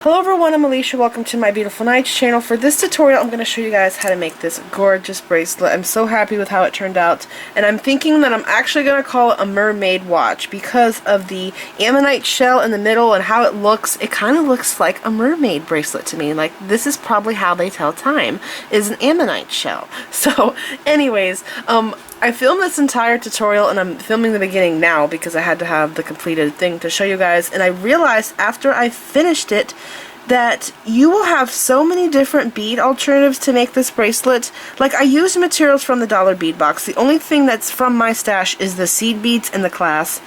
Hello everyone, I'm Alicia. Welcome to my Beautiful Nights channel. For this tutorial, I'm going to show you guys how to make this gorgeous bracelet. I'm so happy with how it turned out, and I'm thinking that I'm actually going to call it a mermaid watch because of the ammonite shell in the middle and how it looks. It kind of looks like a mermaid bracelet to me. Like, this is probably how they tell time, is an ammonite shell. So, anyways, I filmed this entire tutorial, and I'm filming the beginning now because I had to have the completed thing to show you guys, and I realized after I finished it that you will have so many different bead alternatives to make this bracelet. Like, I used materials from the dollar bead box. The only thing that's from my stash is the seed beads and the clasp.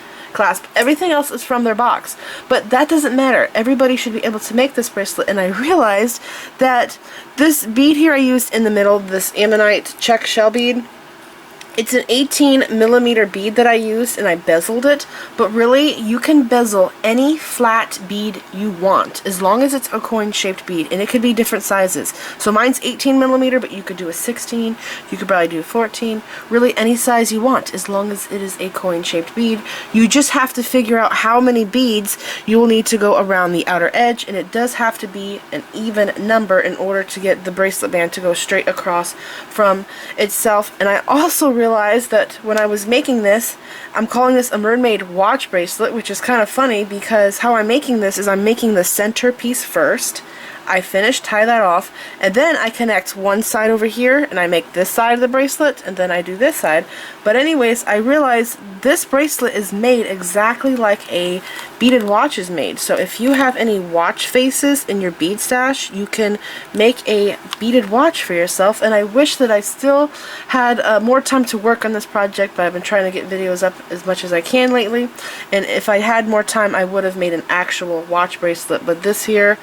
Everything else is from their box. But that doesn't matter. Everybody should be able to make this bracelet, and I realized that this bead here I used in the middle, this ammonite Czech shell bead, it's an 18mm bead that I used, and I bezeled it, but really you can bezel any flat bead you want as long as it's a coin shaped bead, and it could be different sizes. So mine's 18mm, but you could do a 16, you could probably do a 14, really any size you want as long as it is a coin shaped bead. You just have to figure out how many beads you will need to go around the outer edge, and it does have to be an even number in order to get the bracelet band to go straight across from itself. And I also realized that when I was making this, I'm calling this a mermaid watch bracelet, which is kind of funny because how I'm making this is I'm making the center piece first. I tie that off, and then I connect one side over here, and I make this side of the bracelet, and then I do this side. But anyways, I realized this bracelet is made exactly like a beaded watch is made. So if you have any watch faces in your bead stash, you can make a beaded watch for yourself. And I wish that I still had more time to work on this project, but I've been trying to get videos up as much as I can lately. And if I had more time, I would have made an actual watch bracelet. But this here,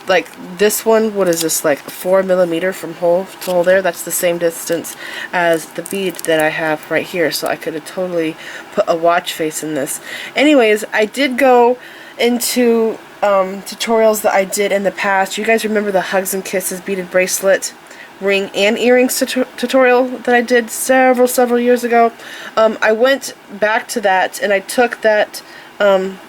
like this one, what is this, like 4mm from hole to hole there? That's the same distance as the bead that I have right here, so I could have totally put a watch face in this. Anyways, I did go into tutorials that I did in the past. You guys remember the Hugs and Kisses beaded bracelet, ring and earrings tutorial that I did several years ago? I went back to that, and I took that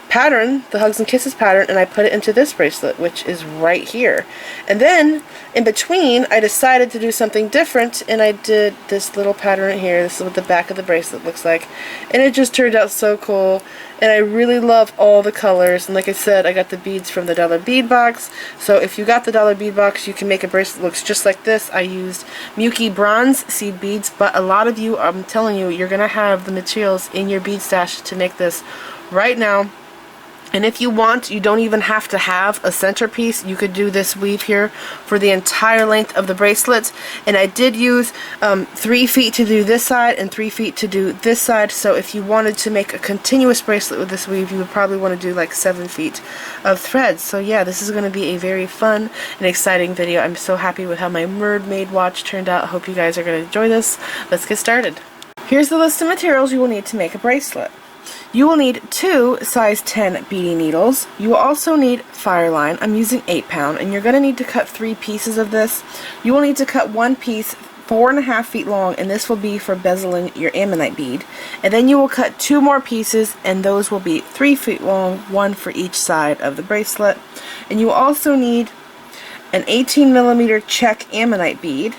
pattern, the Hugs and Kisses pattern, and I put it into this bracelet, which is right here. And then in between, I decided to do something different, and I did this little pattern right here. This is what the back of the bracelet looks like, and it just turned out so cool. And I really love all the colors, and like I said, I got the beads from the dollar bead box. So if you got the dollar bead box, you can make a bracelet that looks just like this. I used miyuki bronze seed beads, but a lot of you, I'm telling you, you're gonna have the materials in your bead stash to make this right now. And if you want, you don't even have to have a centerpiece. You could do this weave here for the entire length of the bracelet. And I did use 3 feet to do this side and 3 feet to do this side. So if you wanted to make a continuous bracelet with this weave, you would probably want to do like 7 feet of thread. So yeah, this is going to be a very fun and exciting video. I'm so happy with how my mermaid watch turned out. I hope you guys are going to enjoy this. Let's get started. Here's the list of materials you will need to make a bracelet. You will need 2 size 10 beading needles. You will also need fireline. I'm using 8 pound, and you're going to need to cut 3 pieces of this. You will need to cut one piece 4.5 feet long, and this will be for bezeling your ammonite bead. And then you will cut 2 more pieces, and those will be 3 feet long, one for each side of the bracelet. And you will also need an 18mm Czech ammonite bead.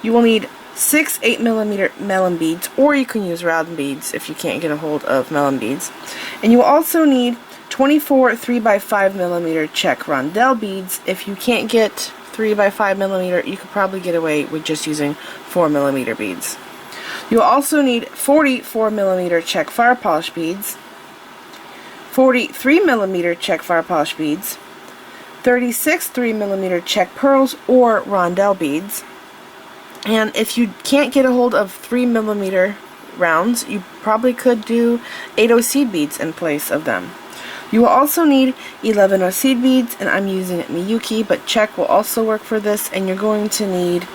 You will need 6 8mm melon beads, or you can use round beads if you can't get a hold of melon beads. And you will also need 24 3x5mm Czech rondelle beads. If you can't get 3x5mm, you could probably get away with just using 4mm beads. You will also need 44mm Czech fire polish beads, 43mm Czech fire polish beads, 36 3mm Czech pearls or rondelle beads. And if you can't get a hold of 3mm rounds, you probably could do 8/0 seed beads in place of them. You will also need 11/0 seed beads, and I'm using miyuki, but Czech will also work for this. And you're going to need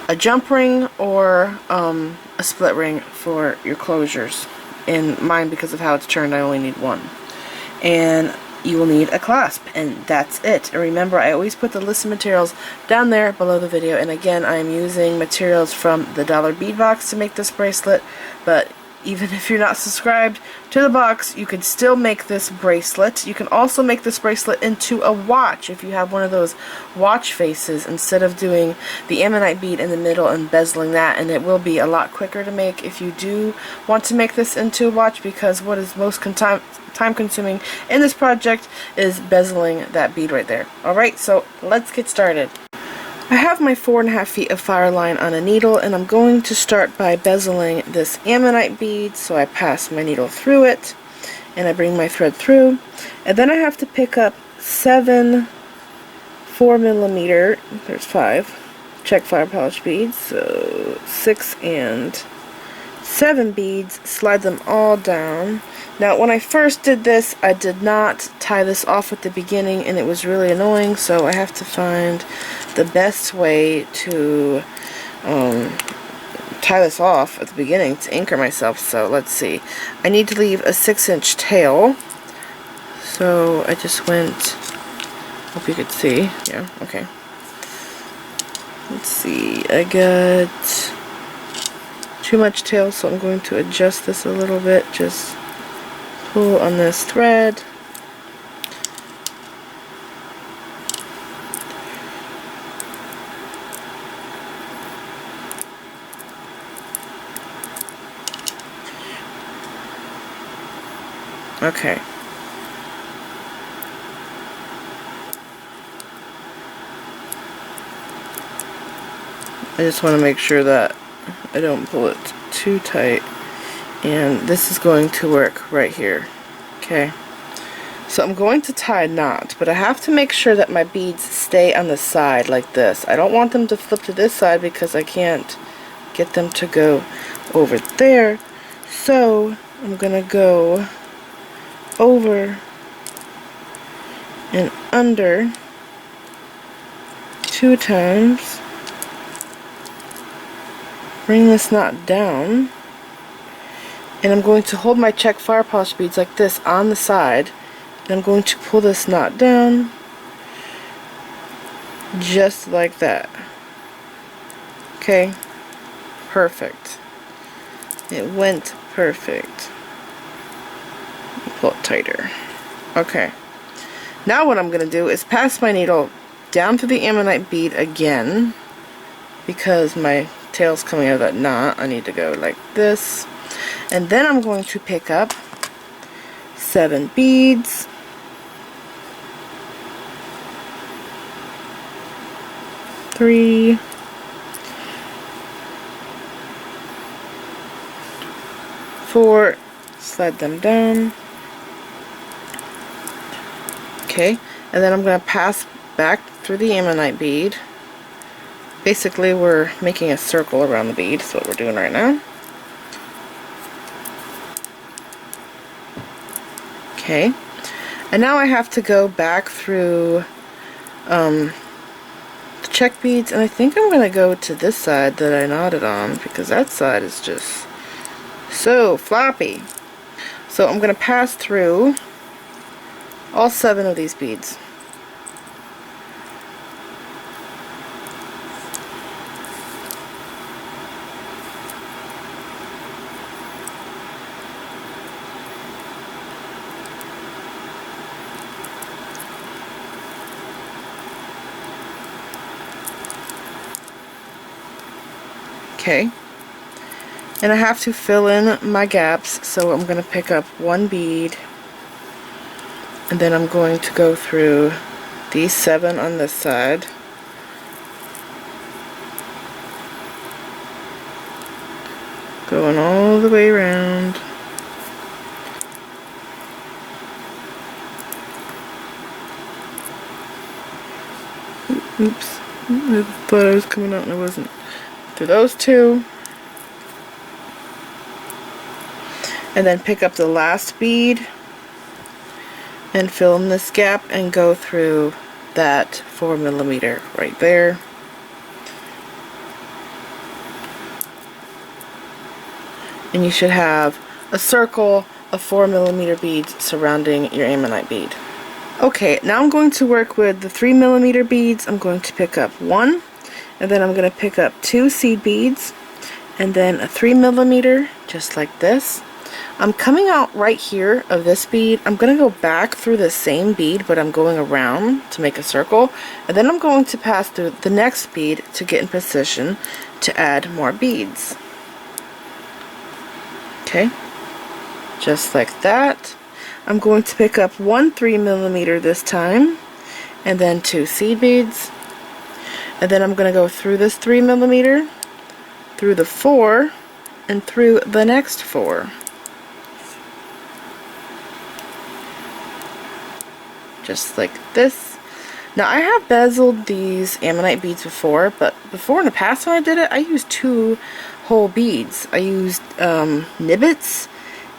a jump ring or a split ring for your closures. In mine, because of how it's turned, I only need one. And you will need a clasp, and that's it. And remember, I always put the list of materials down there below the video. And again, I am using materials from the dollar bead box to make this bracelet, but even if you're not subscribed to the box, you could still make this bracelet. You can also make this bracelet into a watch if you have one of those watch faces instead of doing the ammonite bead in the middle and bezeling that, and it will be a lot quicker to make if you do want to make this into a watch, because what is most time consuming in this project is bezeling that bead right there. Alright, so let's get started. I have my 4.5 feet of fireline on a needle, and I'm going to start by bezeling this ammonite bead. So I pass my needle through it and I bring my thread through, and then I have to pick up 7 4mm, there's 5 Czech fire polish beads, so 6 and 7 beads, slide them all down. Now when I first did this, I did not tie this off at the beginning, and it was really annoying, so I have to find the best way to tie this off at the beginning to anchor myself. So let's see, I need to leave a 6-inch tail, so I just went, hope you could see, yeah, okay. Let's see, I got too much tail, so I'm going to adjust this a little bit. Just pull on this thread. Okay. I just want to make sure that I don't pull it too tight, and this is going to work right here. Okay, so I'm going to tie a knot, but I have to make sure that my beads stay on the side like this. I don't want them to flip to this side because I can't get them to go over there. So I'm gonna go over and under 2 times. Bring this knot down, and I'm going to hold my Czech fire polish beads like this on the side, and I'm going to pull this knot down just like that. Okay, perfect. It went perfect. Pull it tighter. Okay, now what I'm going to do is pass my needle down through the ammonite bead again, because my tail's coming out of that knot. I need to go like this, and then I'm going to pick up 7 beads, three, 4, slide them down. Okay, and then I'm going to pass back through the ammonite bead. Basically, we're making a circle around the bead. That's what we're doing right now. Okay, and now I have to go back through the Czech beads, and I think I'm going to go to this side that I knotted on, because that side is just so floppy. So I'm going to pass through all 7 of these beads. Okay, and I have to fill in my gaps, so I'm going to pick up 1 bead, and then I'm going to go through these 7 on this side, going all the way around. Oops, I thought I was coming out and I wasn't. Through those 2, and then pick up the last bead and fill in this gap and go through that 4mm right there. And you should have a circle of 4mm beads surrounding your ammonite bead. Okay, now I'm going to work with the 3mm beads. I'm going to pick up 1, and then I'm going to pick up 2 seed beads, and then a 3mm, just like this. I'm coming out right here of this bead. I'm going to go back through the same bead, but I'm going around to make a circle, and then I'm going to pass through the next bead to get in position to add more beads. Okay, just like that. I'm going to pick up one 3mm this time, and then 2 seed beads, and then I'm going to go through this 3mm, through the 4, and through the next 4. Just like this. Now I have bezeled these ammonite beads before, but before in the past when I did it, I used 2 whole beads. I used nibbits,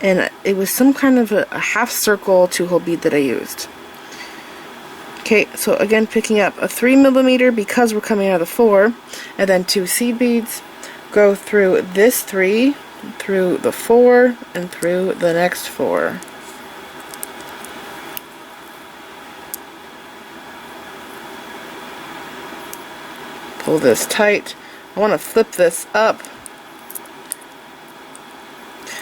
and it was some kind of a half circle 2 whole bead that I used. Okay, so again picking up a 3mm because we're coming out of the 4, and then 2 seed beads, go through this 3, through the 4, and through the next 4. Pull this tight. I want to flip this up.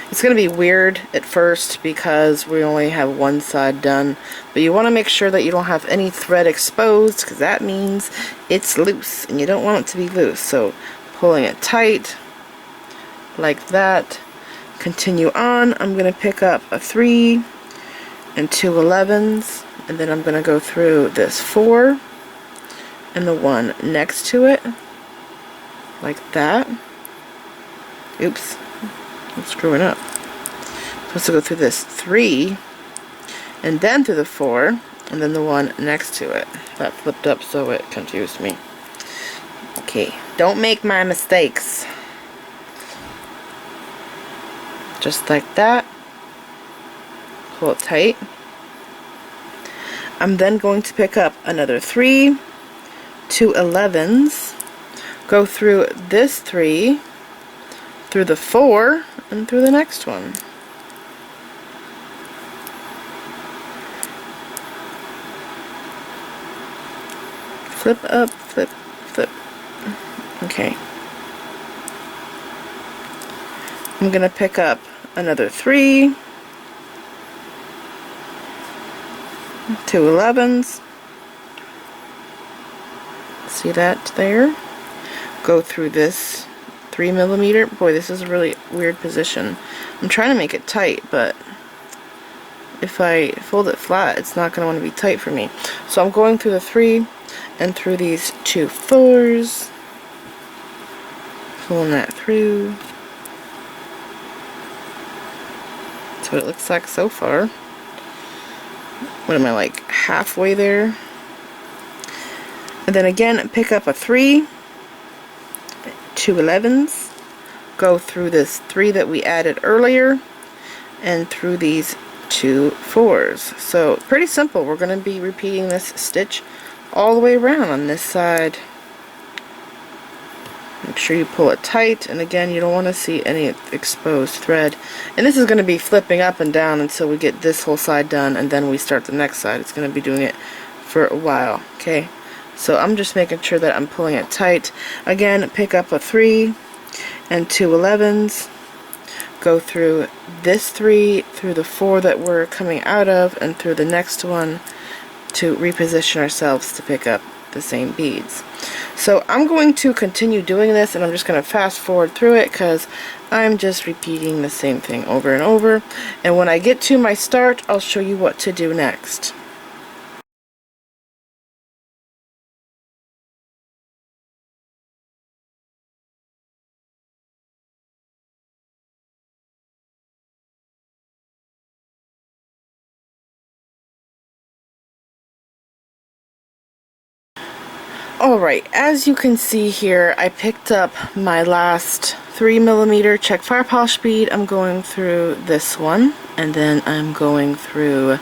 It's going to be weird at first because we only have one side done, but you want to make sure that you don't have any thread exposed, because that means it's loose and you don't want it to be loose. So pulling it tight like that. Continue on. I'm going to pick up a 3 and 2 11s, and then I'm going to go through this 4 and the one next to it, like that. Oops, I'm screwing up. I'm supposed to go through this 3, and then through the 4, and then the one next to it. That flipped up, so it confused me. Okay, don't make my mistakes. Just like that. Pull it tight. I'm then going to pick up another 3, 2 11s, go through this 3, through the 4, and through the next one. Flip up, flip, flip. Okay. I'm going to pick up another 3, 2 11s. See that there? Go through this 3mm. Boy, this is a really weird position. I'm trying to make it tight, but if I fold it flat, it's not going to want to be tight for me. So I'm going through the 3 and through these 2 4s. Pulling that through. That's what it looks like so far. What am I, like halfway there? And then again, pick up a 3, 2 11s, go through this 3 that we added earlier, and through these 2 4s. So pretty simple. We're going to be repeating this stitch all the way around on this side. Make sure you pull it tight, and again, you don't want to see any exposed thread. And this is going to be flipping up and down until we get this whole side done, and then we start the next side. It's going to be doing it for a while. Okay. So I'm just making sure that I'm pulling it tight. Again, pick up a 3 and 2 11s. Go through this 3, through the 4 that we're coming out of, and through the next one to reposition ourselves to pick up the same beads. So I'm going to continue doing this, and I'm just going to fast forward through it because I'm just repeating the same thing over and over. And when I get to my start, I'll show you what to do next. Alright, as you can see here, I picked up my last 3mm Czech fire polish bead. I'm going through this one, and then I'm going through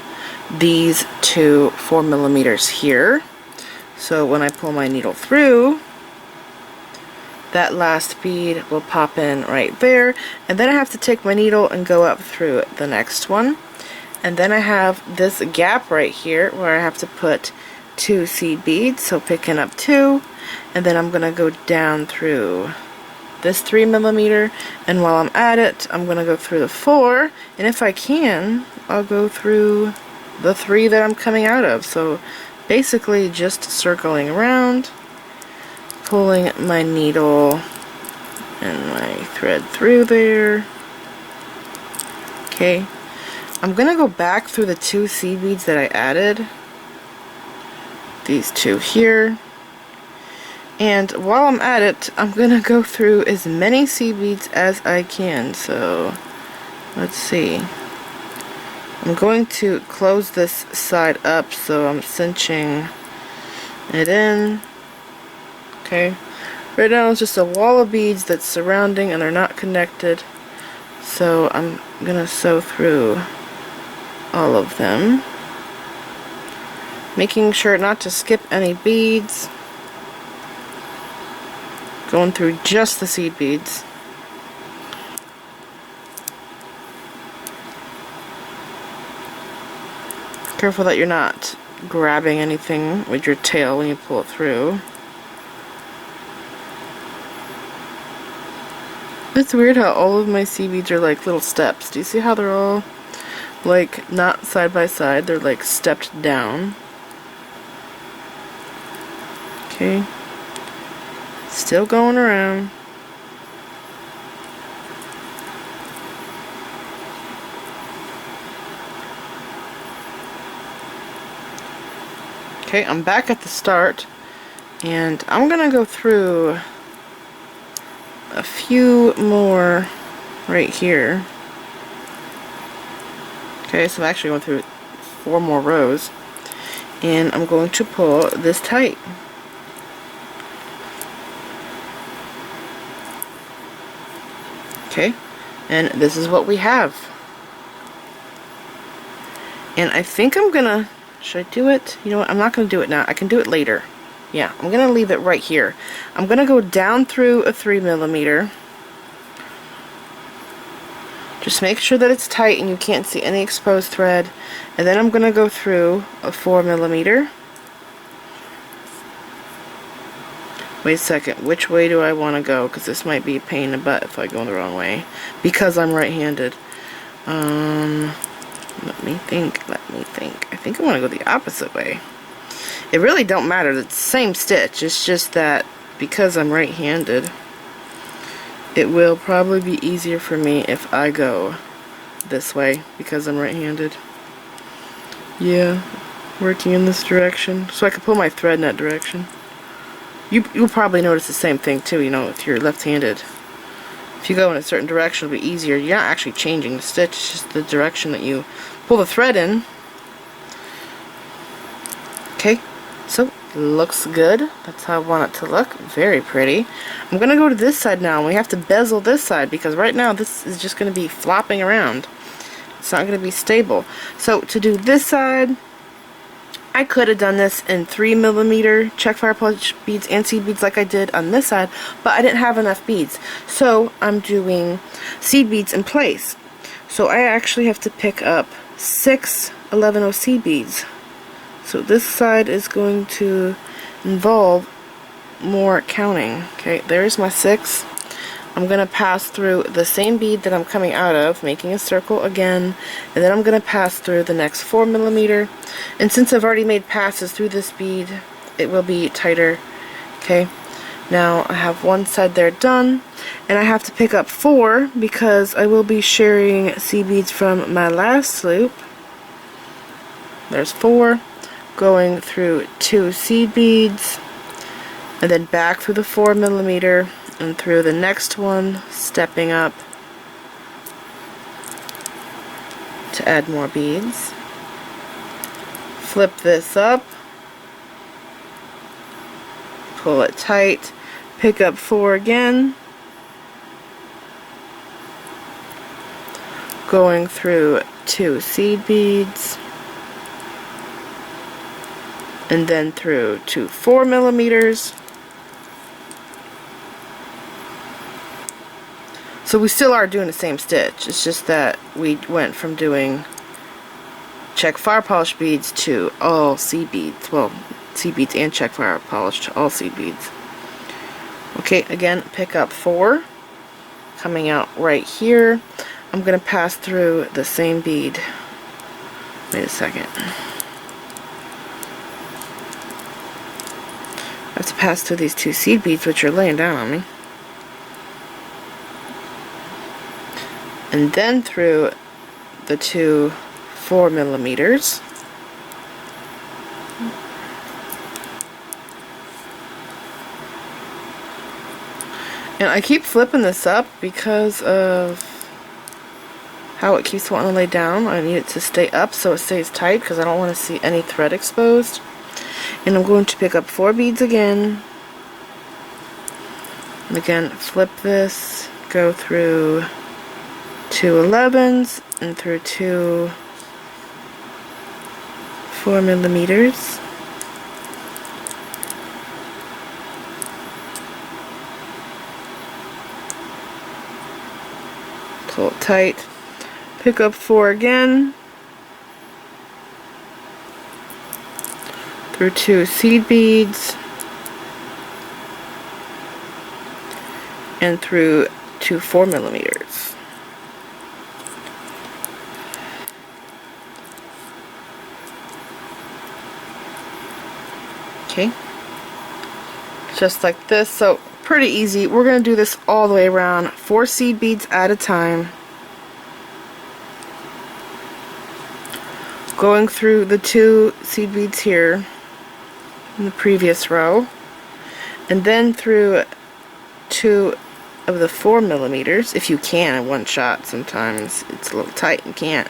these 2 4mm here. So when I pull my needle through, that last bead will pop in right there, and then I have to take my needle and go up through the next one. And then I have this gap right here where I have to put 2 seed beads, so picking up 2, and then I'm going to go down through this 3mm, and while I'm at it, I'm going to go through the 4, and if I can, I'll go through the 3 that I'm coming out of. So basically just circling around, pulling my needle and my thread through there. Okay, I'm going to go back through the 2 seed beads that I added, these 2 here. And while I'm at it, I'm going to go through as many seed beads as I can. So, let's see. I'm going to close this side up, so I'm cinching it in. Okay. Right now it's just a wall of beads that's surrounding and they're not connected. So I'm going to sew through all of them, making sure not to skip any beads. Going through just the seed beads. Careful that you're not grabbing anything with your tail when you pull it through. It's weird how all of my seed beads are like little steps. Do you see how they're all like not side by side? They're like stepped down. Okay. Still going around. Okay, I'm back at the start, and I'm gonna go through a few more right here. Okay, so I'm actually going through 4 more rows, and I'm going to pull this tight. Okay, and this is what we have. And I think I'm gonna, should I do it? You know what, I'm not gonna do it now. I can do it later. Yeah, I'm gonna leave it right here. I'm gonna go down through a 3mm. Just make sure that it's tight and you can't see any exposed thread. And then I'm gonna go through a 4mm. Wait a second, which way do I want to go? Because this might be a pain in the butt if I go the wrong way. Because I'm right-handed. Let me think. I think I want to go the opposite way. It really don't matter. It's the same stitch. It's just that because I'm right-handed, it will probably be easier for me if I go this way because I'm right-handed. Yeah, working in this direction. So I can pull my thread in that direction. You'll probably notice the same thing too, you know, if you're left-handed. If you go in a certain direction, it'll be easier. You're not actually changing the stitch, it's just the direction that you pull the thread in. Okay, so looks good. That's how I want it to look. Very pretty. I'm going to go to this side now, and we have to bezel this side because right now this is just going to be flopping around. It's not going to be stable. So to do this side, I could have done this in 3mm Czech fire polish beads and seed beads like I did on this side, but I didn't have enough beads. So I'm doing seed beads in place. So I actually have to pick up 6 11-0 seed beads. So this side is going to involve more counting. Okay, there's my 6. I'm going to pass through the same bead that I'm coming out of, making a circle again, and then I'm going to pass through the next 4mm. And since I've already made passes through this bead, it will be tighter. Okay, now I have one side there done, and I have to pick up 4 because I will be sharing seed beads from my last loop. There's 4, going through 2 seed beads, and then back through the 4mm. And through the next one, stepping up to add more beads. Flip this up, pull it tight, pick up 4 again, going through 2 seed beads, and then through 2 4mm. So we still are doing the same stitch. It's just that we went from doing Czech fire polish beads to all seed beads. Well, seed beads and Czech fire polish to all seed beads. Okay, again, pick up 4. coming out right here. I'm going to pass through the same bead. Wait a second. I have to pass through these 2 seed beads, which are laying down on me. And then through the 2 4mm. And I keep flipping this up because of how it keeps wanting to lay down. I need it to stay up so it stays tight because I don't want to see any thread exposed. And I'm going to pick up 4 beads again. And again, flip this, go through 2 11s and through 2 4mm. Pull it tight. Pick up 4 again. Through 2 seed beads. And through 2 4mm. Okay. Just like this. So pretty easy. We're going to do this all the way around, 4 seed beads at a time. Going through the 2 seed beads here in the previous row, and then through 2 of the 4mm, if you can in one shot. Sometimes it's a little tight and can't.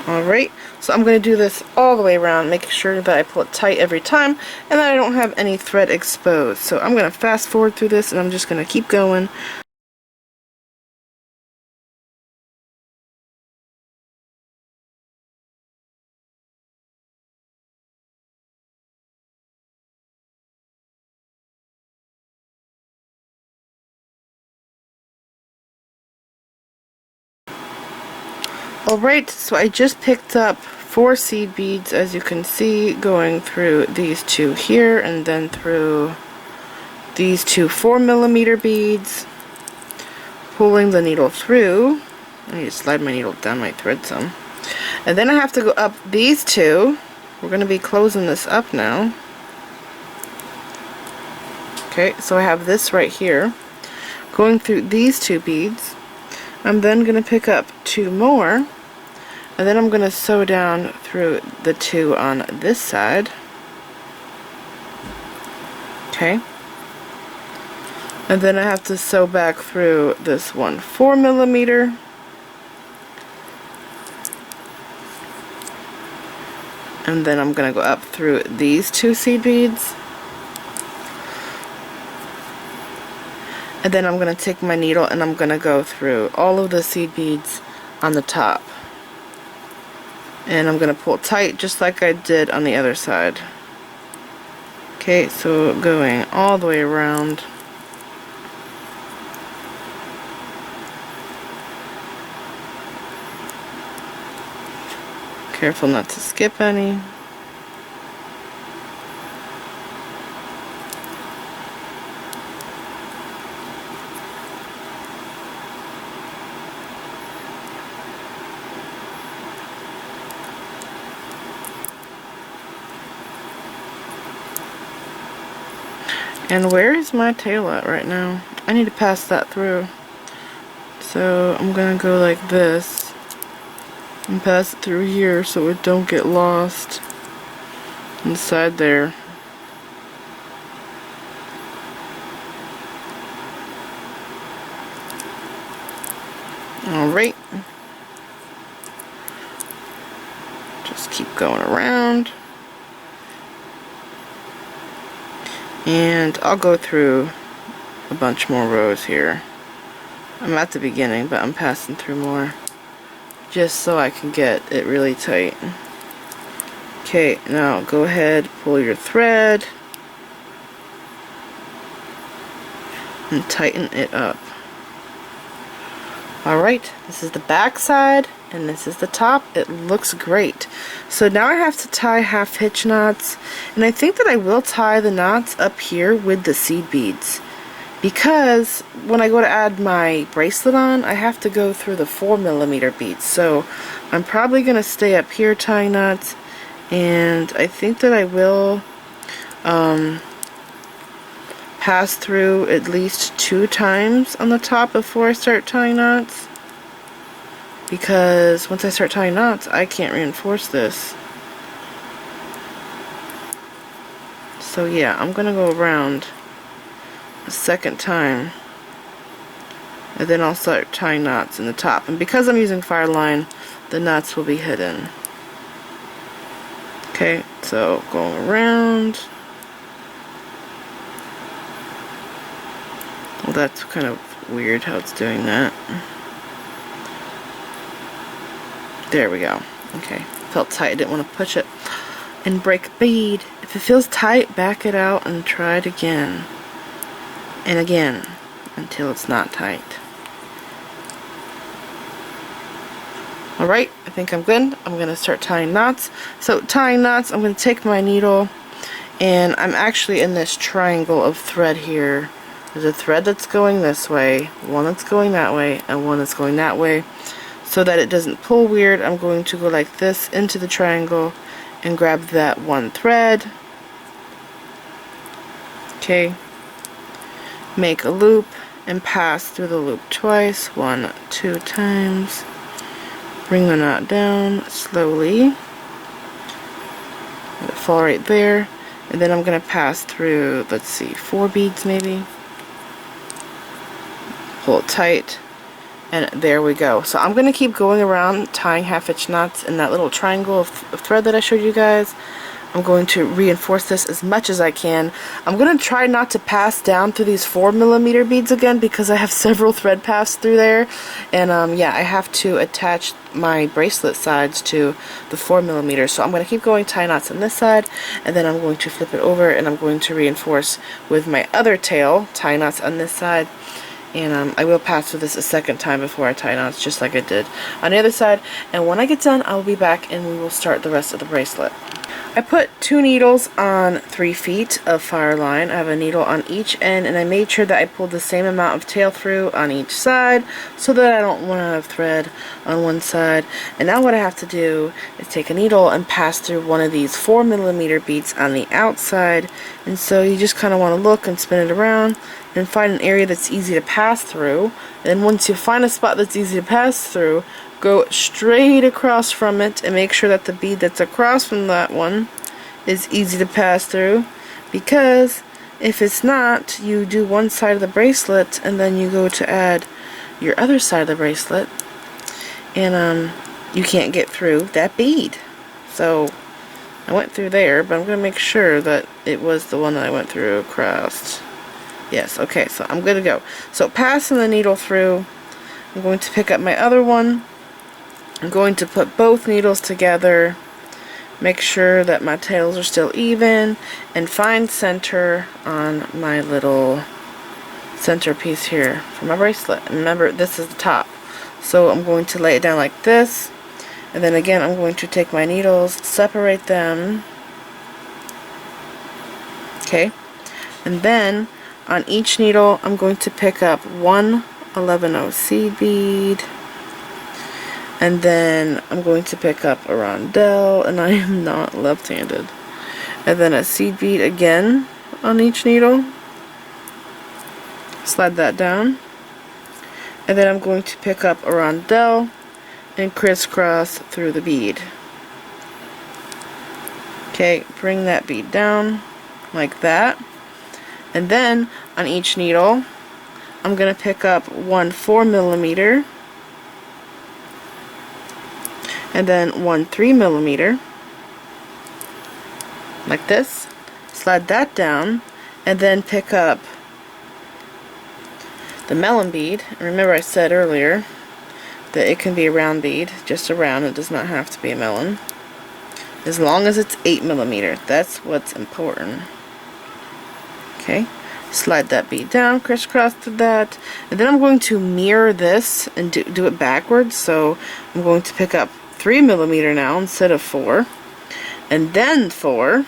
Alright, so I'm going to do this all the way around, making sure that I pull it tight every time and that I don't have any thread exposed. So I'm going to fast forward through this and I'm just going to keep going. Alright, so I just picked up 4 seed beads, as you can see, going through these 2 here and then through these 2 4mm beads, pulling the needle through. I need to slide my needle down my thread some. And then I have to go up these 2. We're going to be closing this up now. Okay, so I have this right here. Going through these 2 beads. I'm then going to pick up 2 more. And then I'm going to sew down through the 2 on this side. Okay. And then I have to sew back through this 1 4mm. And then I'm going to go up through these 2 seed beads. And then I'm going to take my needle and I'm going to go through all of the seed beads on the top. And I'm going to pull tight just like I did on the other side. Okay, so going all the way around. Careful not to skip any. And where is my tail at right now? I need to pass that through. So I'm gonna go like this and pass it through here so it don't get lost inside there. Alright. Just keep going around. And I'll go through a bunch more rows here. I'm at the beginning, but I'm passing through more just so I can get it really tight. Okay, now go ahead, pull your thread and tighten it up. Alright, this is the back side. and this is the top. It looks great. So now I have to tie half hitch knots, and I think that I will tie the knots up here with the seed beads, because when I go to add my bracelet on, I have to go through the 4mm beads. So I'm probably going to stay up here tying knots, and I think that I will pass through at least 2 times on the top before I start tying knots, because once I start tying knots I can't reinforce this. So yeah, I'm gonna go around a second time, and then I'll start tying knots in the top, and because I'm using fireline, the knots will be hidden. Okay, so going around. Well, that's kind of weird how it's doing that. There we go. Okay, felt tight. I didn't want to push it and break a bead. If it feels tight, back it out and try it again. And again, until it's not tight. Alright, I think I'm good. I'm going to start tying knots. So tying knots, I'm going to take my needle, and I'm actually in this triangle of thread here. There's a thread that's going this way, one that's going that way, and one that's going that way. So that it doesn't pull weird, I'm going to go like this into the triangle and grab that one thread. Okay. Make a loop and pass through the loop twice, 1, 2 times. Bring the knot down slowly. Let it fall right there. And then I'm going to pass through, let's see, 4 beads maybe. Pull it tight, and there we go. So I'm going to keep going around tying half hitch knots in that little triangle of thread that I showed you guys. I'm going to reinforce this as much as I can. I'm going to try not to pass down through these 4mm beads again, because I have several thread paths through there, and yeah, I have to attach my bracelet sides to the 4mm. So I'm going to keep going, tie knots on this side, and then I'm going to flip it over, and I'm going to reinforce with my other tail, tie knots on this side. And I will pass through this a second time before I tie knots, just like I did on the other side. And when I get done, I'll be back and we will start the rest of the bracelet. I put 2 needles on 3 feet of fireline. I have a needle on each end, and I made sure that I pulled the same amount of tail through on each side so that I don't want to have thread on one side. And now what I have to do is take a needle and pass through one of these 4mm beads on the outside. And so you just kind of want to look and spin it around and find an area that's easy to pass through. And then once you find a spot that's easy to pass through, go straight across from it and make sure that the bead that's across from that one is easy to pass through, because if it's not, you do one side of the bracelet and then you go to add your other side of the bracelet, and you can't get through that bead. So I went through there, but I'm going to make sure that it was the one that I went through across. Yes, okay, so I'm good to go. So passing the needle through, I'm going to pick up my other one. I'm going to put both needles together, make sure that my tails are still even, and find center on my little center piece here for my bracelet. And remember, this is the top. So I'm going to lay it down like this, and then again I'm going to take my needles, separate them, okay, and then on each needle I'm going to pick up one 11/0 seed bead, and then I'm going to pick up a rondelle, and I am not left-handed, and then a seed bead again on each needle, slide that down, and then I'm going to pick up a rondelle and crisscross through the bead. Okay, bring that bead down like that, and then on each needle I'm going to pick up one 4mm and then one 3mm, like this, slide that down, and then pick up the melon bead. Remember I said earlier that it can be a round bead, just a round, it does not have to be a melon, as long as it's 8mm. That's what's important. Okay, Slide that bead down, crisscross to that, and then I'm going to mirror this and do it backwards. So I'm going to pick up 3mm now instead of 4, and then 4,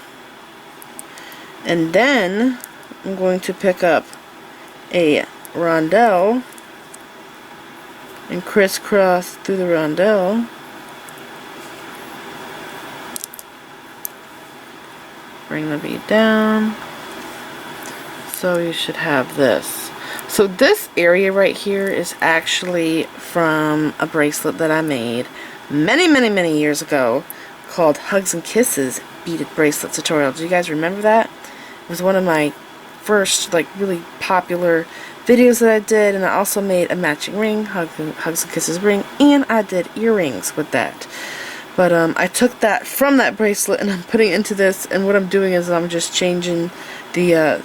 and then I'm going to pick up a rondelle and crisscross through the rondelle. Bring the bead down. So you should have this. So this area right here is actually from a bracelet that I made many years ago called Hugs and Kisses Beaded Bracelet tutorial. Do you guys remember that? It was one of my first like really popular videos that I did, and I also made a matching ring, Hugs and Kisses ring, and I did earrings with that. But I took that from that bracelet and I'm putting it into this, and what I'm doing is I'm just changing the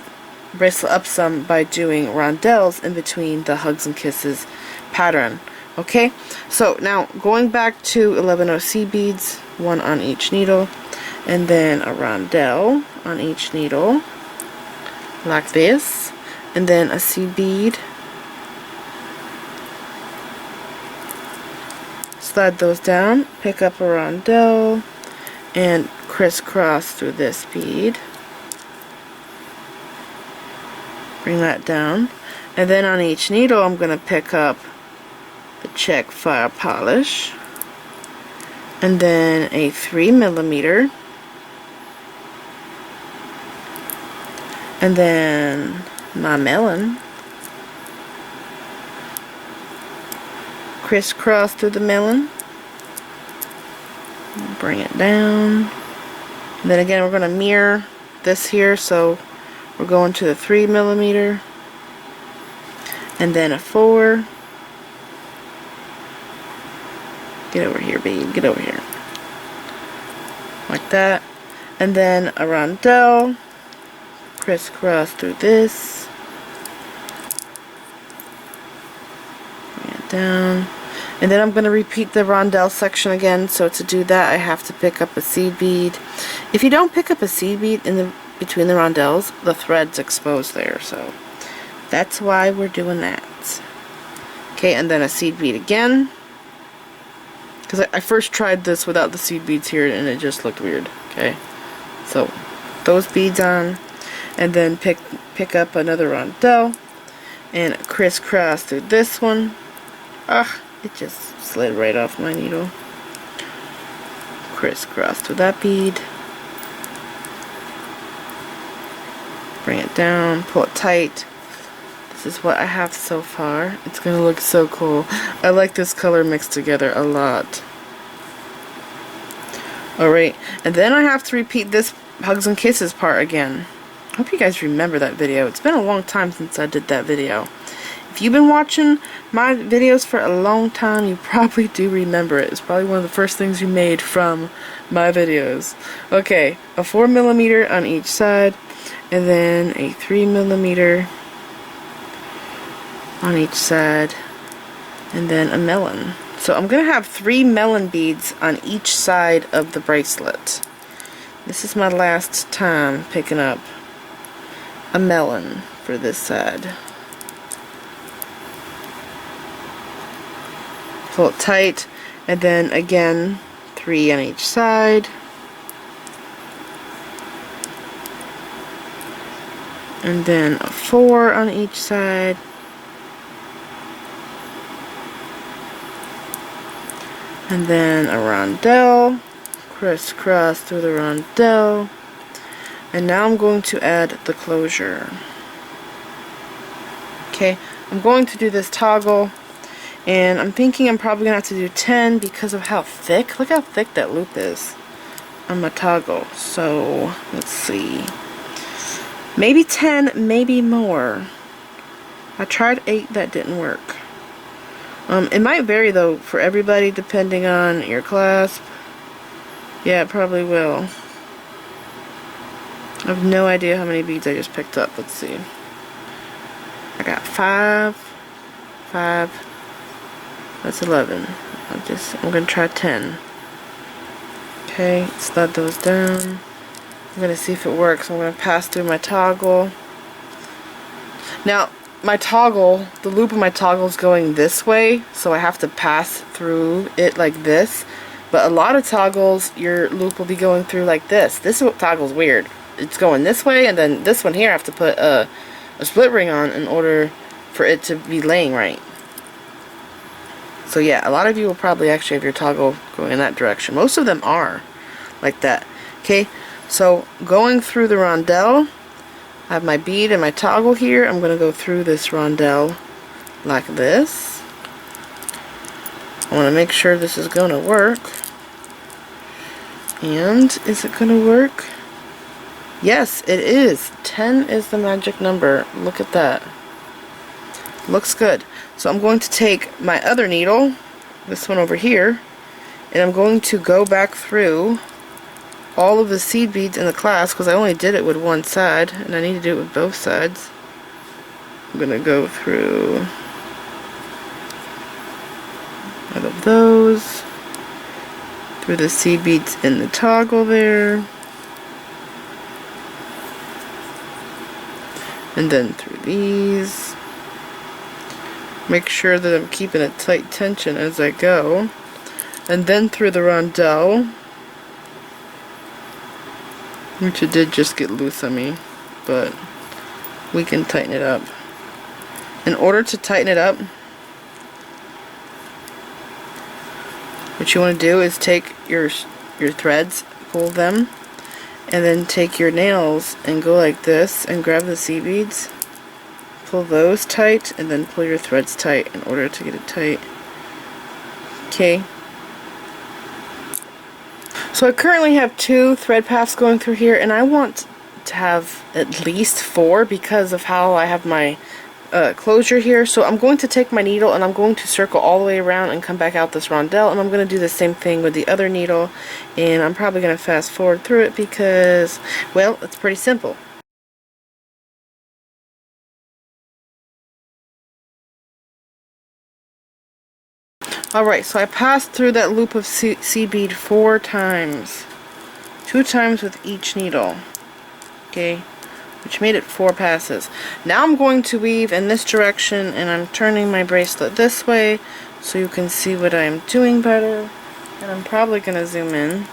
bracelet up some by doing rondelles in between the Hugs and Kisses pattern. Okay, so now going back to 11OC beads, 1 on each needle, and then a rondelle on each needle like this, and then a seed bead. Slide those down, pick up a rondelle, and crisscross through this bead. Bring that down, and then on each needle I'm going to pick up the Czech fire polish, and then a 3mm, and then my melon. Crisscross through the melon. Bring it down. And then again we're going to mirror this here, so we're going to the 3mm, and then a 4. Get over here, babe. Get over here. Like that. And then a rondelle. Crisscross through this. Bring it down. And then I'm going to repeat the rondelle section again. So to do that, I have to pick up a seed bead. If you don't pick up a seed bead in the between the rondelles, the thread's exposed there, so that's why we're doing that. Okay, and then a seed bead again, because I first tried this without the seed beads here and it just looked weird. Okay, so those beads on, and then pick up another rondelle and crisscross through this one. It just slid right off my needle. Crisscross through that bead. Bring it down, pull it tight. This is what I have so far. It's gonna look so cool. I like this color mixed together a lot. Alright, and then I have to repeat this Hugs and Kisses part again. I hope you guys remember that video. It's been a long time since I did that video. If you've been watching my videos for a long time, you probably do remember it. It's probably one of the first things you made from my videos. Okay, a 4mm on each side, and then a 3mm on each side, and then a melon. So I'm going to have 3 melon beads on each side of the bracelet. This is my last time picking up a melon for this side. Pull it tight, and then again 3 on each side. And then a 4 on each side. And then a rondelle. Crisscross through the rondelle. And now I'm going to add the closure. Okay, I'm going to do this toggle. And I'm thinking I'm probably going to have to do 10 because of how thick. Look how thick that loop is on my toggle. So, let's see. Maybe 10, maybe more. I tried 8, that didn't work. It might vary though for everybody depending on your clasp. Yeah, it probably will. I have no idea how many beads I just picked up. Let's see. I got 5. 5. That's 11. I'm gonna try 10. Okay, slide those down. I'm gonna see if it works. I'm gonna pass through my toggle. Now, my toggle, the loop of my toggle is going this way, so I have to pass through it like this. But a lot of toggles, your loop will be going through like this. This toggle's weird. It's going this way, and then this one here I have to put a split ring on in order for it to be laying right. So yeah, a lot of you will probably actually have your toggle going in that direction. Most of them are like that. Okay, so going through the rondelle, I have my bead and my toggle here. I'm going to go through this rondelle like this. I want to make sure this is going to work. And is it going to work? Yes, it is. 10 is the magic number. Look at that. Looks good. So I'm going to take my other needle, this one over here, and I'm going to go back through all of the seed beads in the clasp, because I only did it with one side and I need to do it with both sides. I'm going to go through all of those, through the seed beads in the toggle there, and then through these. Make sure that I'm keeping a tight tension as I go, and then through the rondelle, which it did just get loose on me, but we can tighten it up. In order to tighten it up, what you want to do is take your threads, pull them, and then take your nails and go like this and grab the seed beads. Pull those tight and then pull your threads tight in order to get it tight. Okay. So I currently have 2 thread paths going through here, and I want to have at least 4 because of how I have my closure here. So I'm going to take my needle and I'm going to circle all the way around and come back out this rondelle, and I'm going to do the same thing with the other needle, and I'm probably going to fast forward through it because, well, it's pretty simple. Alright, so I passed through that loop of seed bead 4 times. 2 times with each needle. Okay, which made it 4 passes. Now I'm going to weave in this direction, and I'm turning my bracelet this way so you can see what I'm doing better. And I'm probably going to zoom in.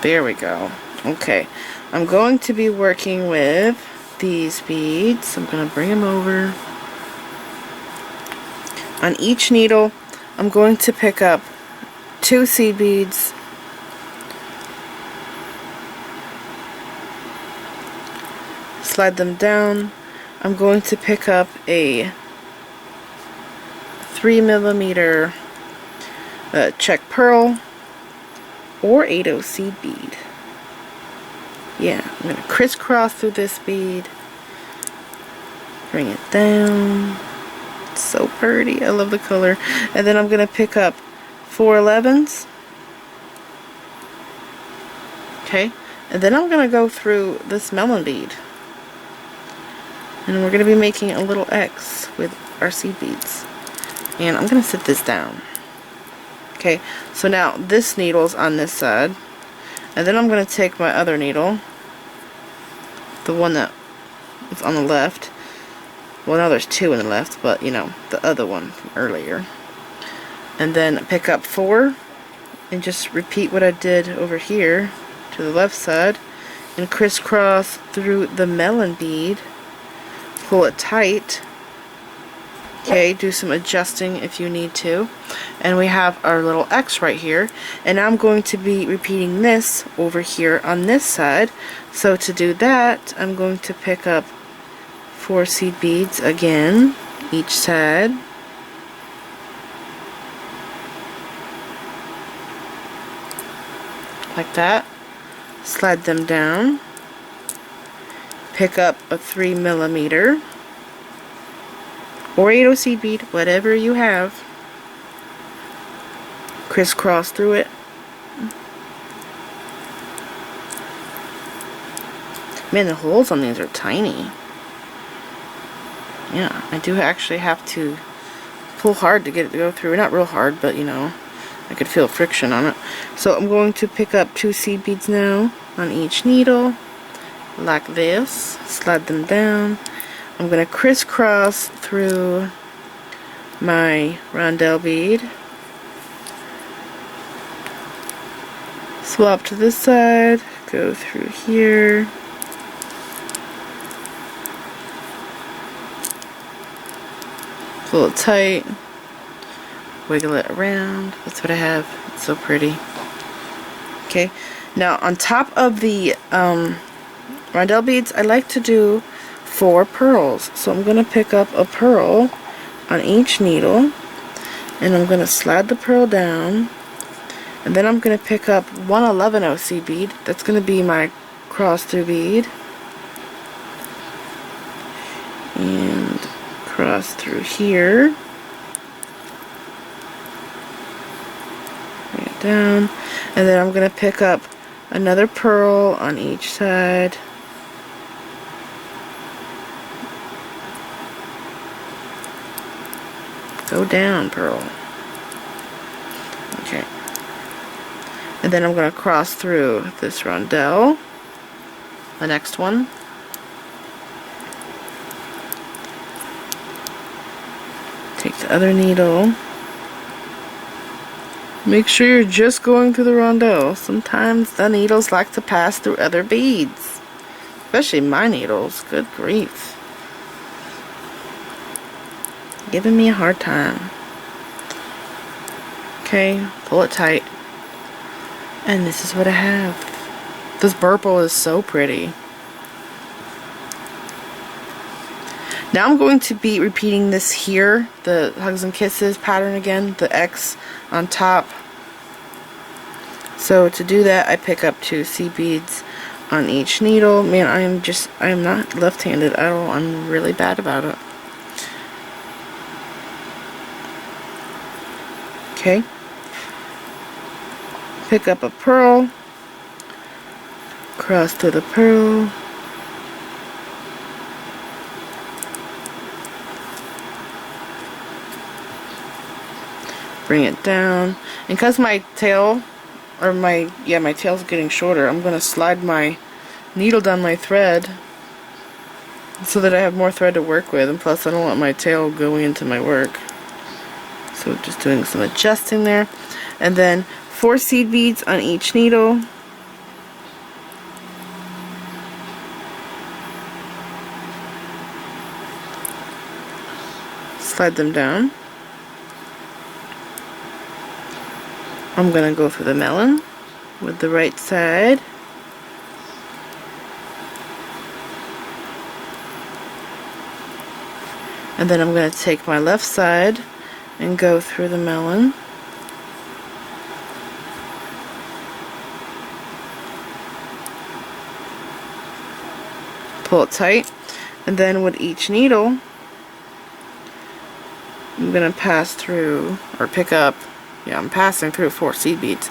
There we go. Okay, I'm going to be working with these beads. I'm going to bring them over. On each needle, I'm going to pick up 2 seed beads, slide them down. I'm going to pick up a 3mm Czech pearl or 8/0 seed bead. Yeah, I'm going to crisscross through this bead, bring it down. It's so pretty. I love the color. And then I'm going to pick up 4 11s. Okay, and then I'm going to go through this melon bead. And we're going to be making a little X with our seed beads. And I'm going to set this down. Okay, so now this needle's on this side. And then I'm going to take my other needle, the one that was on the left. Well, now there's 2 on the left, but you know, the other one from earlier. And then pick up 4 and just repeat what I did over here to the left side and crisscross through the melon bead. Pull it tight. Okay, do some adjusting if you need to. And we have our little X right here. And now I'm going to be repeating this over here on this side. So to do that, I'm going to pick up 4 seed beads again, each side. Like that. Slide them down. Pick up a 3mm or 8/0 seed bead, whatever you have. Crisscross through it. Man, the holes on these are tiny. Yeah, I do actually have to pull hard to get it to go through. Not real hard, but you know, I could feel friction on it. So I'm going to pick up 2 seed beads now. on each needle, like this. Slide them down. I'm going to crisscross through my rondelle bead. Swap to this side, go through here. Pull it tight, wiggle it around. That's what I have. It's so pretty. Okay, now on top of the rondelle beads, I like to do 4 pearls. So I'm going to pick up a pearl on each needle, and I'm going to slide the pearl down, and then I'm going to pick up 111 OC bead. That's going to be my cross through bead, and cross through here, bring it down, and then I'm going to pick up another pearl on each side. Go down, pearl. Okay. And then I'm going to cross through this rondelle, the next one. Take the other needle. Make sure you're just going through the rondelle. Sometimes the needles like to pass through other beads. Especially my needles. Good grief. Giving me a hard time. Okay, pull it tight. And this is what I have. This purple is so pretty. Now I'm going to be repeating this here, the Hugs and Kisses pattern again, the X on top. So to do that, I pick up 2 seed beads on each needle. Man, I am not left-handed at all. I'm really bad about it. Okay. Pick up a pearl, cross through the pearl, bring it down, and because my tail, or my tail's getting shorter, I'm going to slide my needle down my thread so that I have more thread to work with, and plus I don't want my tail going into my work. So just doing some adjusting there, and then 4 seed beads on each needle. Slide them down. I'm going to go for the melon with the right side. And then I'm going to take my left side and go through the melon. Pull it tight, and then with each needle I'm going to pass through, or pick up, I'm passing through 4 seed beads.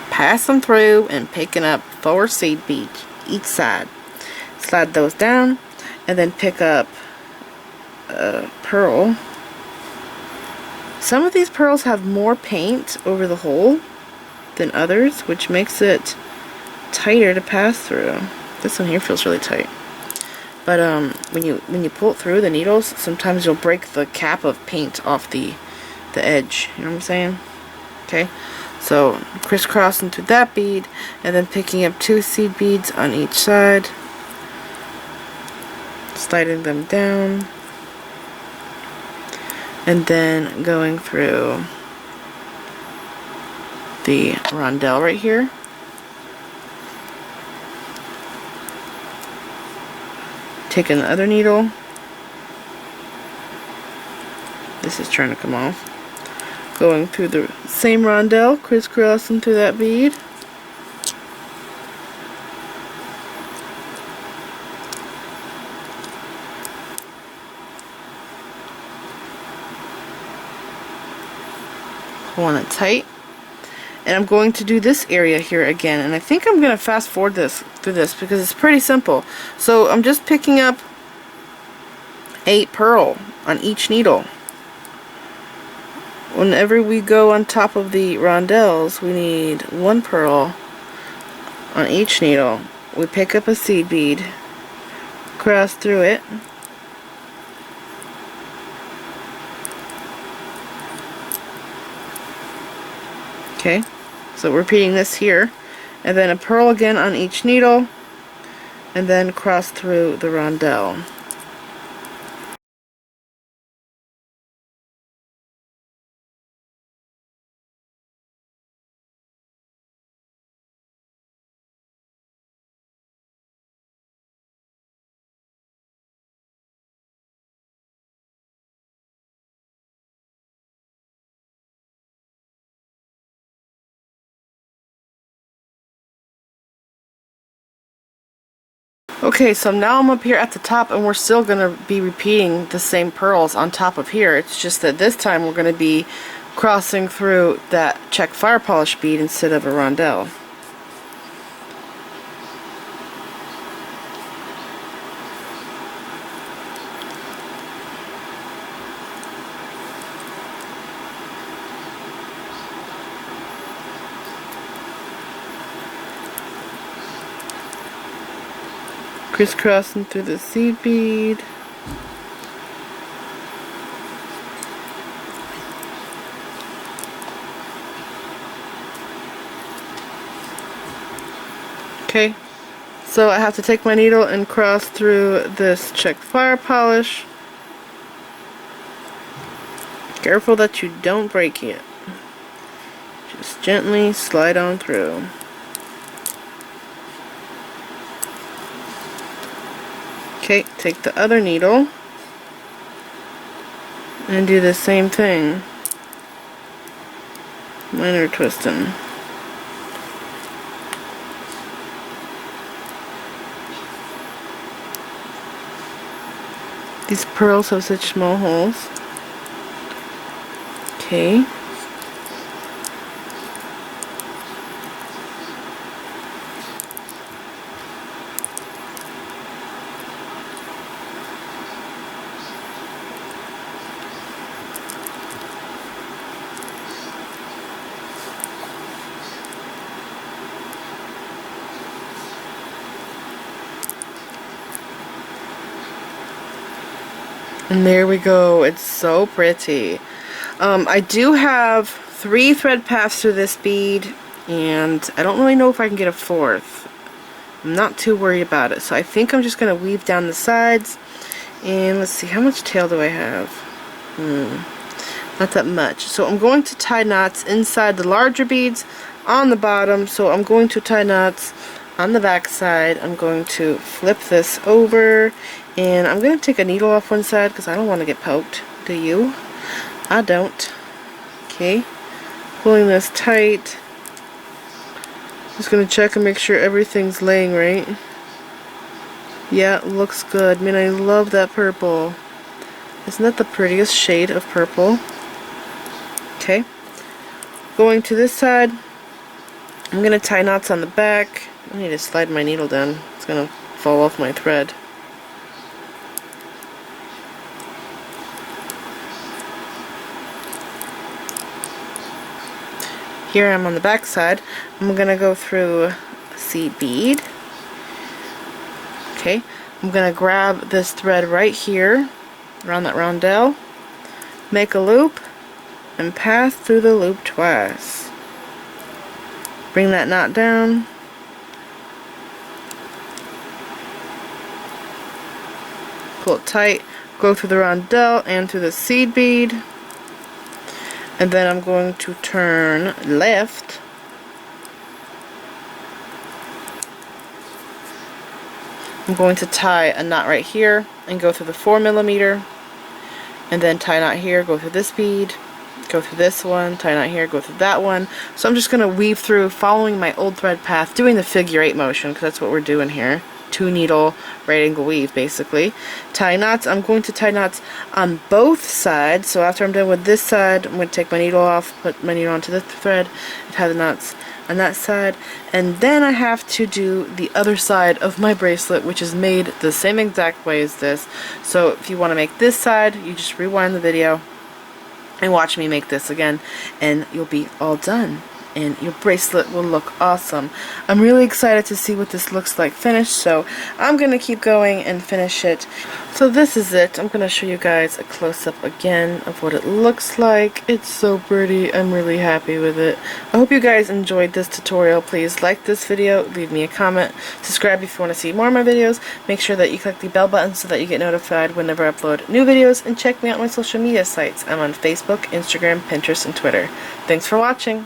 Passing through and picking up 4 seed beads each side. Slide those down, and then pick up a pearl. Some of these pearls have more paint over the hole than others, which makes it tighter to pass through. This one here feels really tight. But when you pull it through the needles, sometimes you'll break the cap of paint off the edge. You know what I'm saying? Okay. So crisscrossing through that bead, and then picking up 2 seed beads on each side, sliding them down, and then going through the rondelle right here. Taking the other needle. This is trying to come off. Going through the same rondelle, crisscrossing through that bead. Pulling it tight. And I'm going to do this area here again, and I think I'm going to fast forward through this because it's pretty simple. So I'm just picking up 8 pearl on each needle. Whenever we go on top of the rondelles, we need 1 pearl on each needle. We pick up a seed bead, cross through it, okay, so repeating this here, and then a pearl again on each needle, and then cross through the rondelle. Okay, so now I'm up here at the top, and we're still going to be repeating the same pearls on top of here. It's just that this time we're going to be crossing through that Czech fire polish bead instead of a rondelle. Crisscrossing through the seed bead. Okay, so I have to take my needle and cross through this Czech fire polish. Careful that you don't break it. Just gently slide on through. Okay, take the other needle and do the same thing. Minor twisting. These pearls have such small holes. Okay. And there we go. It's so pretty. I do have 3 thread paths through this bead, and I don't really know if I can get a 4th. I'm not too worried about it, so I think I'm just going to weave down the sides. And let's see, how much tail do I have? Not that much. So I'm going to tie knots inside the larger beads on the bottom. So I'm going to tie knots on the back side. I'm going to flip this over, and I'm going to take a needle off one side because I don't want to get poked. Do you? I don't. Okay. Pulling this tight. Just going to check and make sure everything's laying right. Yeah, it looks good. Man, I love that purple. Isn't that the prettiest shade of purple? Okay. Going to this side, I'm going to tie knots on the back. I need to slide my needle down. It's going to fall off my thread. Here I'm on the back side. I'm going to go through a seed bead. Okay, I'm going to grab this thread right here around that rondelle, make a loop, and pass through the loop twice. Bring that knot down. Pull it tight, go through the rondelle and through the seed bead. And then I'm going to turn left. I'm going to tie a knot right here and go through the 4mm, and then tie a knot here, go through this bead, go through this one, tie a knot here, go through that one. So I'm just going to weave through following my old thread path, doing the figure 8 motion, because that's what we're doing here. 2 needle right angle weave, basically. Tie knots. I'm going to tie knots on both sides. So after I'm done with this side, I'm going to take my needle off, put my needle onto the thread, and tie the knots on that side. And then I have to do the other side of my bracelet, which is made the same exact way as this. So if you want to make this side, you just rewind the video and watch me make this again, and you'll be all done. and your bracelet will look awesome. I'm really excited to see what this looks like finished, so I'm going to keep going and finish it. So this is it. I'm going to show you guys a close-up again of what it looks like. It's so pretty. I'm really happy with it. I hope you guys enjoyed this tutorial. Please like this video, leave me a comment, subscribe if you want to see more of my videos. Make sure that you click the bell button so that you get notified whenever I upload new videos, and check me out on my social media sites. I'm on Facebook, Instagram, Pinterest, and Twitter. Thanks for watching.